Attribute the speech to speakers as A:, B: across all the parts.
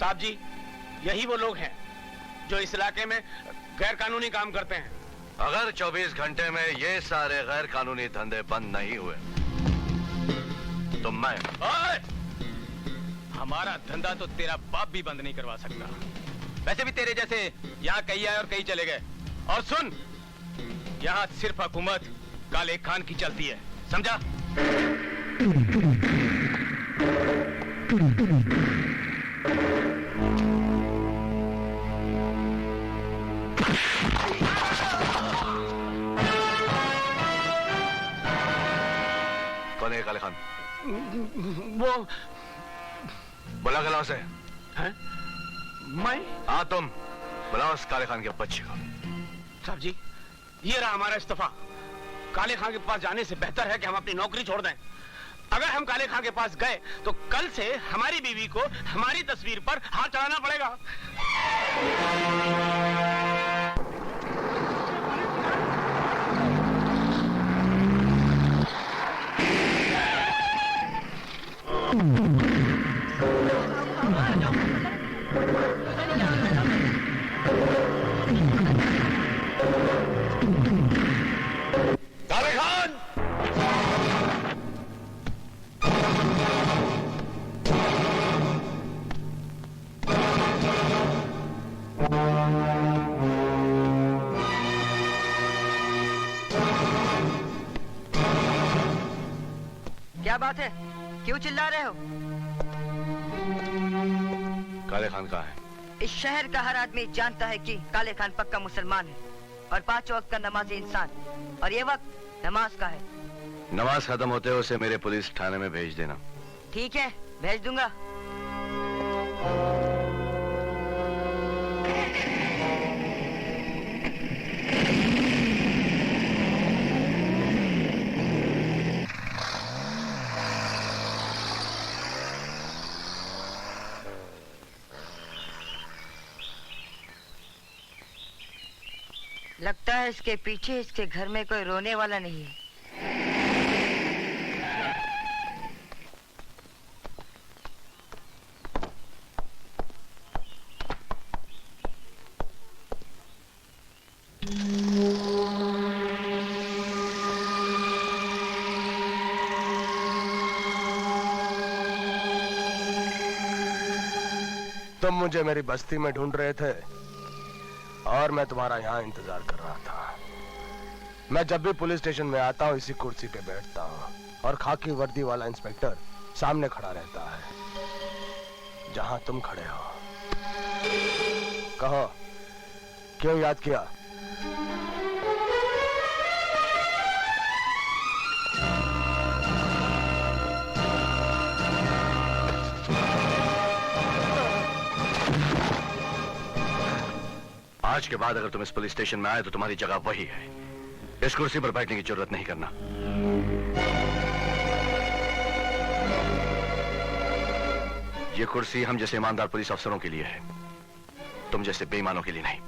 A: साहब जी, यही वो लोग हैं जो इस इलाके में गैर कानूनी काम करते हैं।
B: अगर 24 घंटे में ये सारे गैर कानूनी धंधे बंद नहीं हुए तो मैं
A: हमारा धंधा तो तेरा बाप भी बंद नहीं करवा सकता। वैसे भी तेरे जैसे यहाँ कई आए और कई चले गए। और सुन, यहाँ सिर्फ हुकूमत काले खान की चलती है, समझा?
B: कौन है काले खान?
A: वो
B: बुला के लाओ उसे।
A: हैं? मैं?
B: हाँ तुम बुलाओ उस काले खान के बच्चे को।
A: साहब जी, ये रहा हमारा इस्तीफा। काले खान के पास जाने से बेहतर है कि हम अपनी नौकरी छोड़ दें। अगर हम काले खान के पास गए तो कल से हमारी बीवी को हमारी तस्वीर पर हाथ चढ़ाना पड़ेगा।
B: काले खान!
C: क्या बात है? क्यों चिल्ला रहे हो?
B: काले खान कहाँ है?
C: इस शहर का हर आदमी जानता है कि काले खान पक्का मुसलमान है और 5 वक्त का नमाजी इंसान, और ये वक्त नमाज का है।
B: नमाज खत्म होते हुए उसे मेरे पुलिस थाने में भेज देना।
C: ठीक है, भेज दूंगा। लगता है इसके पीछे इसके घर में कोई रोने वाला नहीं है।
D: तुम मुझे मेरी बस्ती में ढूंढ रहे थे और मैं तुम्हारा यहाँ इंतजार कर रहा था। मैं जब भी पुलिस स्टेशन में आता हूँ इसी कुर्सी पे बैठता हूँ और खाकी वर्दी वाला इंस्पेक्टर सामने खड़ा रहता है जहाँ तुम खड़े हो। कहो, क्यों याद किया?
B: आज के बाद अगर तुम इस पुलिस स्टेशन में आए तो तुम्हारी जगह वही है। इस कुर्सी पर बैठने की जरूरत नहीं करना। ये कुर्सी हम जैसे ईमानदार पुलिस अफसरों के लिए है, तुम जैसे बेईमानों के लिए नहीं।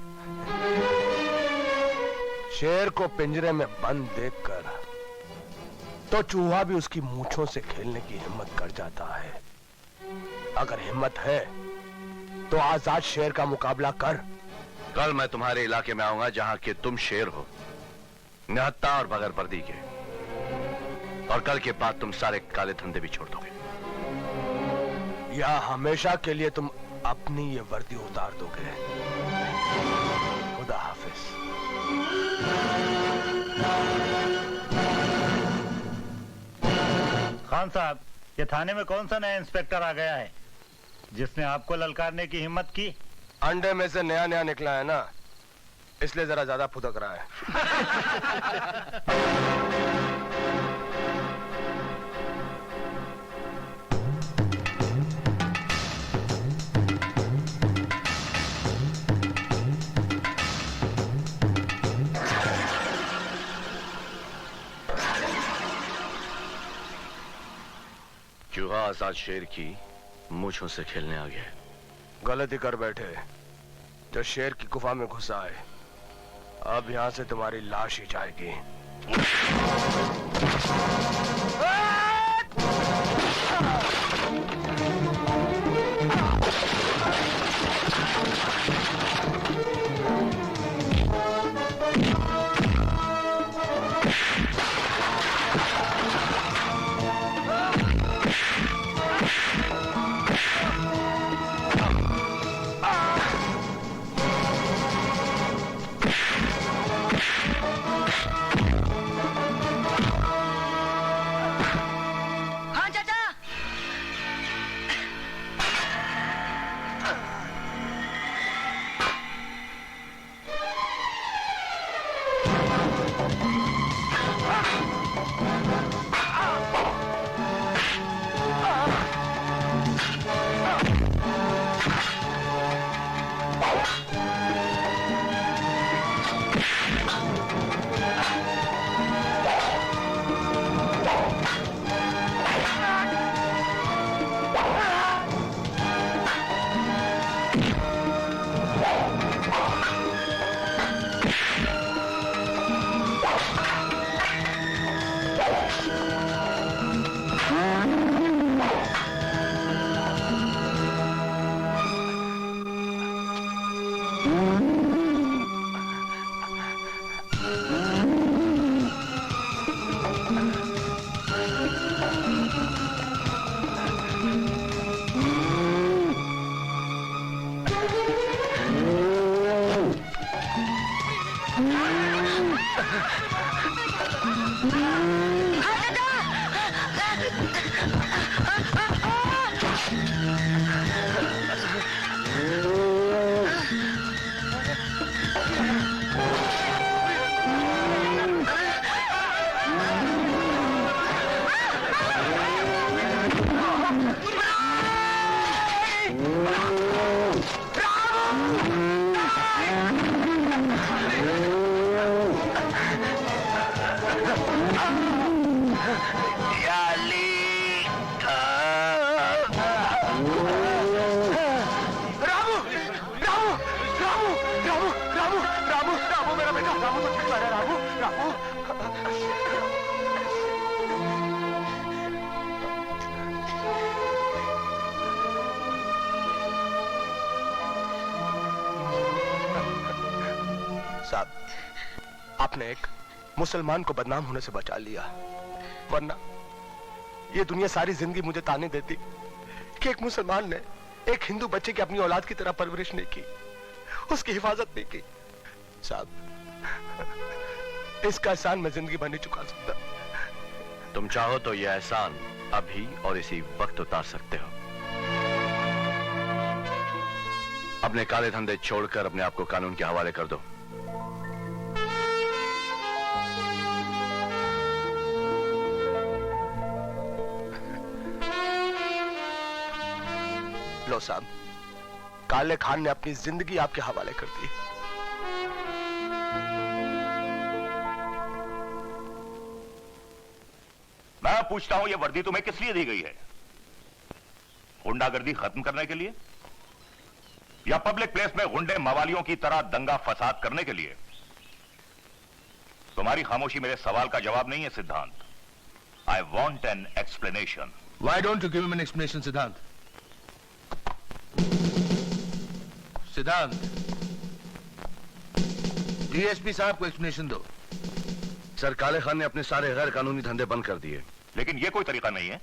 D: शेर को पिंजरे में बंद देखकर तो चूहा भी उसकी मूंछों से खेलने की हिम्मत कर जाता है। अगर हिम्मत है तो आजाद शेर का मुकाबला कर।
B: कल मैं तुम्हारे इलाके में आऊंगा जहां के तुम शेर हो, निहत्था और बगैर वर्दी के, और कल के बाद तुम सारे काले धंधे भी छोड़ दोगे।
D: या हमेशा के लिए तुम अपनी ये वर्दी उतार दोगे। खुदा हाफिज।
E: खान साहब, ये थाने में कौन सा नया इंस्पेक्टर आ गया है जिसने आपको ललकारने की हिम्मत की?
D: अंडे में से नया नया निकला है ना, इसलिए जरा ज्यादा फुदक रहा है।
B: चूहा आजाद शेर की मूंछों से खेलने आ गया।
D: गलती कर बैठे। जो शेर की गुफा में घुसा है, अब यहां से तुम्हारी लाश ही जाएगी। साहब, आपने एक मुसलमान को बदनाम होने से बचा लिया, वरना ये दुनिया सारी जिंदगी मुझे ताने देती कि एक मुसलमान ने एक हिंदू बच्चे की अपनी औलाद की तरह परवरिश नहीं की, उसकी हिफाजत नहीं की। साहब, इसका एहसान मैं जिंदगी भर नहीं चुका सकता।
B: तुम चाहो तो यह एहसान अभी और इसी वक्त उतार सकते हो। अपने काले धंधे छोड़कर अपने आप को कानून के हवाले कर दो।
D: लो साहब, काले खान ने अपनी जिंदगी आपके हवाले कर दी।
F: मैं पूछता हूं, यह वर्दी तुम्हें किस लिए दी गई है? गुंडागर्दी खत्म करने के लिए या पब्लिक प्लेस में गुंडे मवालियों की तरह दंगा फसाद करने के लिए? तुम्हारी खामोशी मेरे सवाल का जवाब नहीं है सिद्धांत। I want an explanation.
G: Why don't you give him an explanation, Siddhant? सिद्धांत, डीएसपी साहब को एक्सप्लेनेशन दो।
B: सर, काले खान ने अपने सारे गैर कानूनी धंधे बंद कर दिए।
F: लेकिन यह कोई तरीका नहीं है।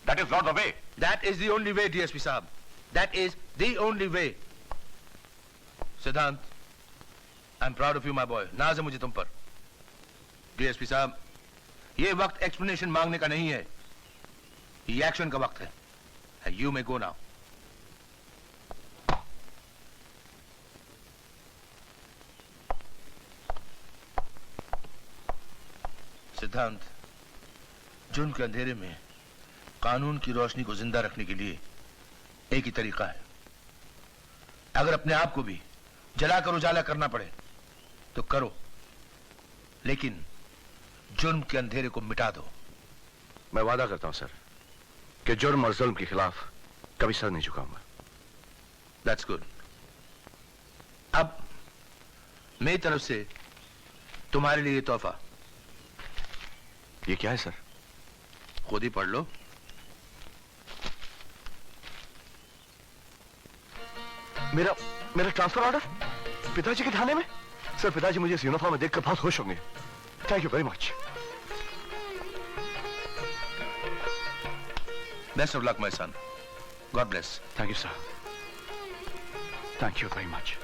F: That is not the way.
G: That is the only way, DSP साहब। That is the only way. सिद्धांत, I'm proud of you, my boy. नाज है मुझे तुम पर। डीएसपी साहब, ये वक्त एक्सप्लेनेशन मांगने का नहीं है, ये एक्शन का वक्त है। You may go now. सिद्धांत, जुर्म के अंधेरे में कानून की रोशनी को जिंदा रखने के लिए एक ही तरीका है। अगर अपने आप को भी जलाकर उजाला करना पड़े तो करो, लेकिन जुर्म के अंधेरे को मिटा दो।
B: मैं वादा करता हूं सर कि जुर्म और जुल्म के खिलाफ कभी सर नहीं झुकाऊंगा।
G: That's good. अब मेरी तरफ से तुम्हारे लिए तोहफा।
B: ये क्या है सर?
G: खुद ही पढ़ लो।
B: मेरा ट्रांसफर ऑर्डर पिताजी के थाने में। सर, पिताजी मुझे इस यूनिफॉर्म में देखकर बहुत खुश होंगे। Thank you very much.
G: Best of luck my son. God bless.
B: Thank you sir. Thank you very much.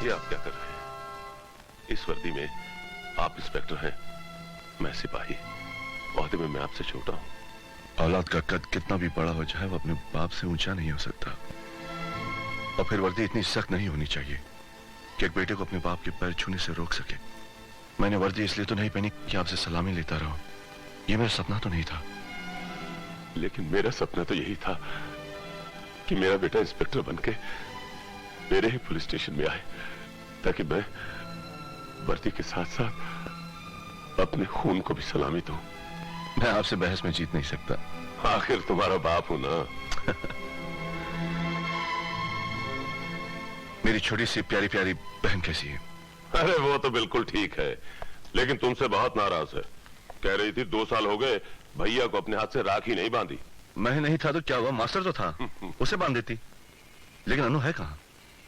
H: ये आप क्या कर रहे हैं? इस वर्दी में आप इंस्पेक्टर हैं, मैं सिपाही। ओहदे में मैं आपसे छोटा हूं।
I: औलाद का कद कितना भी बड़ा हो जाए वो अपने बाप से ऊंचा नहीं हो सकता। और फिर वर्दी इतनी सख्त नहीं होनी चाहिए कि एक बेटे को अपने बाप के पैर छूने से रोक सके। मैंने वर्दी इसलिए तो नहीं पहनी कि आपसे सलामी लेता रहूं। ये मेरा सपना तो नहीं था।
H: लेकिन मेरा सपना तो यही था कि मेरा बेटा इंस्पेक्टर बनके मेरे ही पुलिस स्टेशन में आए ताकि मैं वर्दी के साथ साथ अपने खून को भी सलामी दूं।
I: मैं आपसे बहस में जीत नहीं सकता।
H: आखिर तुम्हारा बाप हूं ना।
I: मेरी छोटी सी प्यारी प्यारी बहन कैसी है?
H: अरे वो तो बिल्कुल ठीक है, लेकिन तुमसे बहुत नाराज है। कह रही थी 2 साल हो गए भैया को अपने हाथ से राखी नहीं बांधी।
I: मैं नहीं था तो क्या हुआ, मास्टर तो था, उसे बांध देती। लेकिन अनु है कहाँ?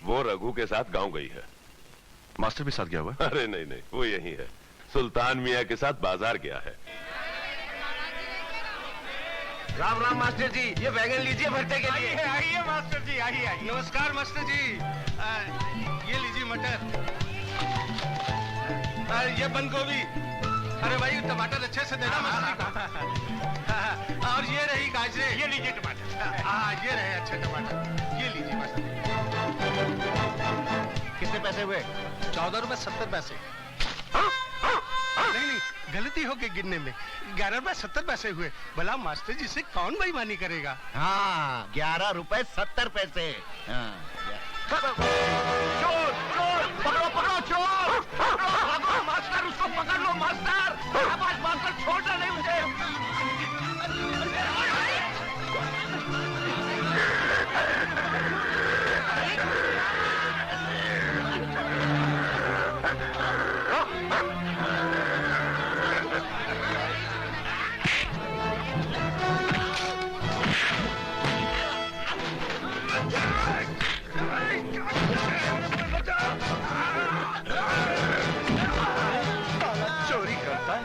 H: वो रघु के साथ गांव गई है।
I: मास्टर भी साथ गया हुआ है?
H: अरे नहीं नहीं, वो यही है, सुल्तान मियाँ के साथ बाजार गया है।
A: राम राम मास्टर जी, ये बैगन लीजिए भरते के लिए। आइए मास्टर जी, आइए आइए। नमस्कार मास्टर जी। ये लीजिए मटर, ये बंद गोभी। अरे भाई टमाटर अच्छे से देना मास्टर जी। और ये रही गाजरे। ये लीजिए टमाटर। हाँ ये रहे अच्छे टमाटर, ये लीजिए मास्टर जी। कितने पैसे हुए? 14 रुपए 70 पैसे। नहीं नहीं, गलती हो गई गिनने में। 11 रुपए 70 पैसे हुए। भला मास्टर जी से कौन बेईमानी करेगा?
G: हाँ 11 रुपए 70 पैसे।
A: चोर चोर, पकड़ो पकड़ो चोर। पकड़ो मास्टर, उसको पकड़ लो मास्टर। शाबाश मास्टर, छोड़ना नहीं मुझे।
I: चोरी करता है?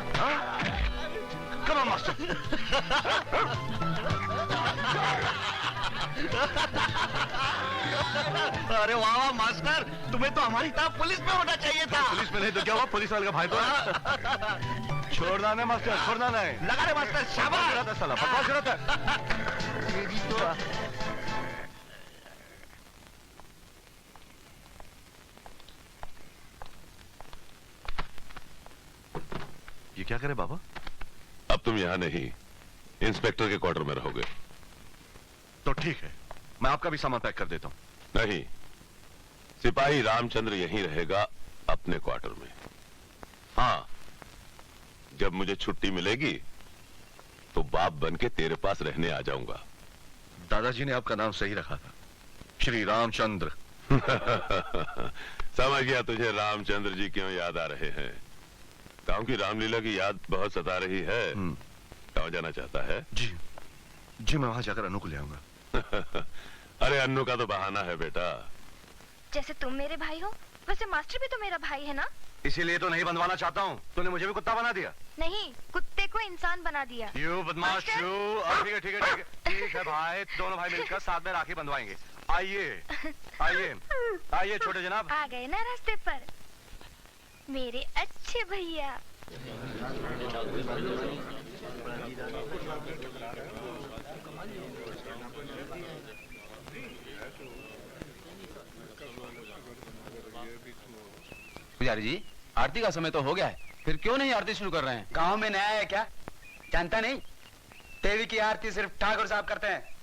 I: Come on master.
G: अरे वाह वाह मास्टर, तुम्हें तो हमारी तरह पुलिस में होना चाहिए था।
I: पुलिस में नहीं तो क्या हुआ, पुलिस वाले का भाई तो है। छोड़ना नहीं मास्टर, छोड़ना नहीं।
G: लगा रे मास्टर, शाबाश।
I: रहता साला, बकवास रहता है। ये क्या करे बाबा?
H: अब तुम यहाँ नहीं, इंस्पेक्टर के क्वार्टर में रहोगे।
I: तो ठीक है, मैं आपका भी सामान पैक कर देता हूँ।
H: नहीं, सिपाही रामचंद्र यहीं रहेगा अपने क्वार्टर में। हाँ, जब मुझे छुट्टी मिलेगी तो बाप बन के तेरे पास रहने आ जाऊंगा।
I: दादाजी ने आपका नाम सही रखा था, श्री रामचंद्र।
H: समझ गया तुझे रामचंद्र जी क्यों याद आ रहे हैं। गांव की रामलीला की याद बहुत सता रही है। गांव जाना चाहता है?
I: जी जी, मैं वहां जाकर अनु को ले आऊंगा।
H: अरे अन्नू का तो बहाना है बेटा।
J: जैसे तुम मेरे भाई हो, वैसे मास्टर भी तो मेरा भाई है ना।
I: इसीलिए तो नहीं बंधवाना चाहता हूँ। तूने मुझे भी कुत्ता बना दिया।
J: नहीं, कुत्ते को इंसान बना दिया।
I: यू बदमाश
J: मास्टर?
I: यू। ठीक है ठीक है ठीक है ठीक है भाई, दोनों भाई मिलकर साथ में राखी बंधवाएंगे। आइए आइए आइए छोटे जनाब।
J: आ गए ना रास्ते पर मेरे अच्छे भैया।
K: पुजारी जी, आरती का समय तो हो गया है, फिर क्यों नहीं आरती शुरू कर रहे हैं?
A: गांव में नया है क्या? जानता नहीं, देवी की आरती सिर्फ ठाकुर साहब करते हैं।